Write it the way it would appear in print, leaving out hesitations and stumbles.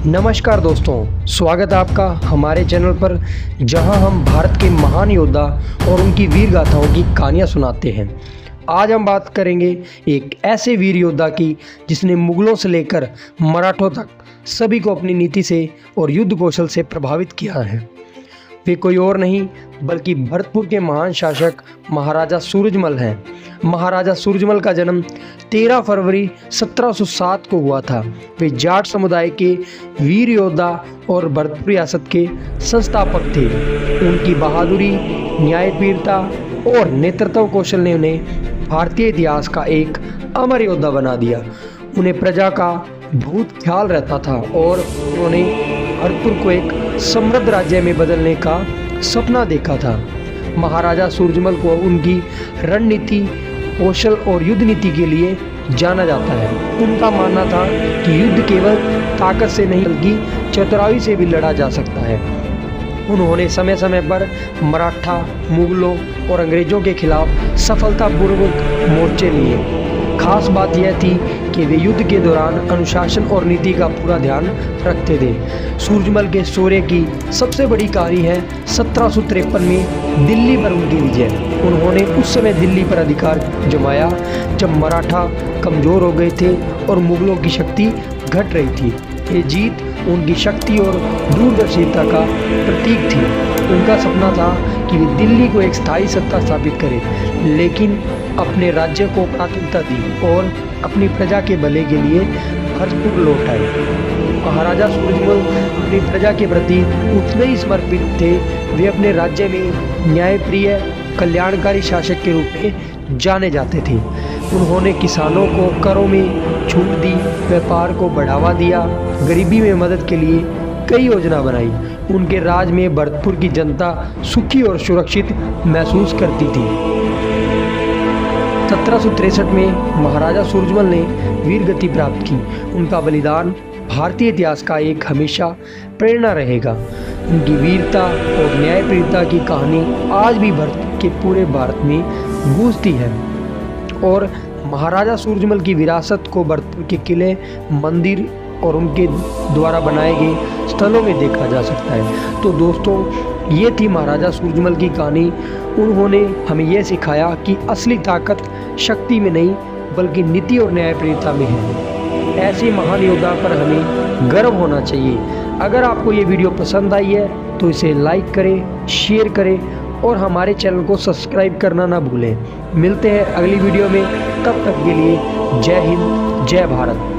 नमस्कार दोस्तों, स्वागत है आपका हमारे चैनल पर, जहां हम भारत के महान योद्धा और उनकी वीर गाथाओं की कहानियां सुनाते हैं। आज हम बात करेंगे एक ऐसे वीर योद्धा की जिसने मुगलों से लेकर मराठों तक सभी को अपनी नीति से और युद्ध कौशल से प्रभावित किया है। वे कोई और नहीं बल्कि भरतपुर के महान शासक महाराजा सूरजमल हैं। महाराजा सूरजमल का जन्म 13 फरवरी 1707 को हुआ था। वे जाट समुदाय के वीर योद्धा और भरतपुर रियासत के संस्थापक थे। उनकी बहादुरी, न्यायप्रियता और नेतृत्व कौशल ने उन्हें भारतीय इतिहास का एक अमर योद्धा बना दिया। उन्हें प्रजा का बहुत ख्याल रहता था और उन्होंने भरतपुर को एक समृद्ध राज्य में बदलने का सपना देखा था। महाराजा सूरजमल को उनकी रणनीति, कौशल और युद्ध नीति के लिए जाना जाता है। उनका मानना था कि युद्ध केवल ताकत से नहीं बल्कि चतुराई से भी लड़ा जा सकता है। उन्होंने समय समय पर मराठा, मुगलों और अंग्रेजों के खिलाफ सफलतापूर्वक मोर्चे लिए। खास बात यह थी कि वे युद्ध के दौरान अनुशासन और नीति का पूरा ध्यान रखते थे। सूरजमल के शौर्य की सबसे बड़ी कहानी है 1753 में दिल्ली पर उनकी विजय। उन्होंने उस समय दिल्ली पर अधिकार जमाया जब मराठा कमज़ोर हो गए थे और मुगलों की शक्ति घट रही थी। ये जीत उनकी शक्ति और दूरदर्शिता का प्रतीक थी। उनका सपना था कि वे दिल्ली को एक स्थायी सत्ता स्थापित करें, लेकिन अपने राज्य को प्राथमिकता दी और अपनी प्रजा के भले के लिए भरतपुर लौट आए। महाराजा सूरजमल अपनी प्रजा के प्रति उतने ही समर्पित थे। वे अपने राज्य में न्यायप्रिय, कल्याणकारी शासक के रूप में जाने जाते थे। उन्होंने किसानों को करों में छूट दी, व्यापार को बढ़ावा दिया, गरीबी में मदद के लिए कई योजना बनाई। उनके राज में भरतपुर की जनता सुखी और सुरक्षित महसूस करती थी। 1763 में महाराजा सूरजमल ने वीर गति प्राप्त की। उनका बलिदान भारतीय इतिहास का एक हमेशा प्रेरणा रहेगा। उनकी वीरता और न्यायप्रियता की कहानी आज भी भरतपुर के पूरे भारत में गूंजती है और महाराजा सूरजमल की विरासत को भरतपुर के किले, मंदिर और उनके द्वारा बनाए गए स्थलों में देखा जा सकता है। तो दोस्तों, ये थी महाराजा सूरजमल की कहानी। उन्होंने हमें यह सिखाया कि असली ताकत शक्ति में नहीं बल्कि नीति और न्यायप्रियता में है। ऐसे महान योद्धा पर हमें गर्व होना चाहिए। अगर आपको ये वीडियो पसंद आई है तो इसे लाइक करें, शेयर करें और हमारे चैनल को सब्सक्राइब करना ना भूलें। मिलते हैं अगली वीडियो में, तब तक के लिए जय हिंद, जय भारत।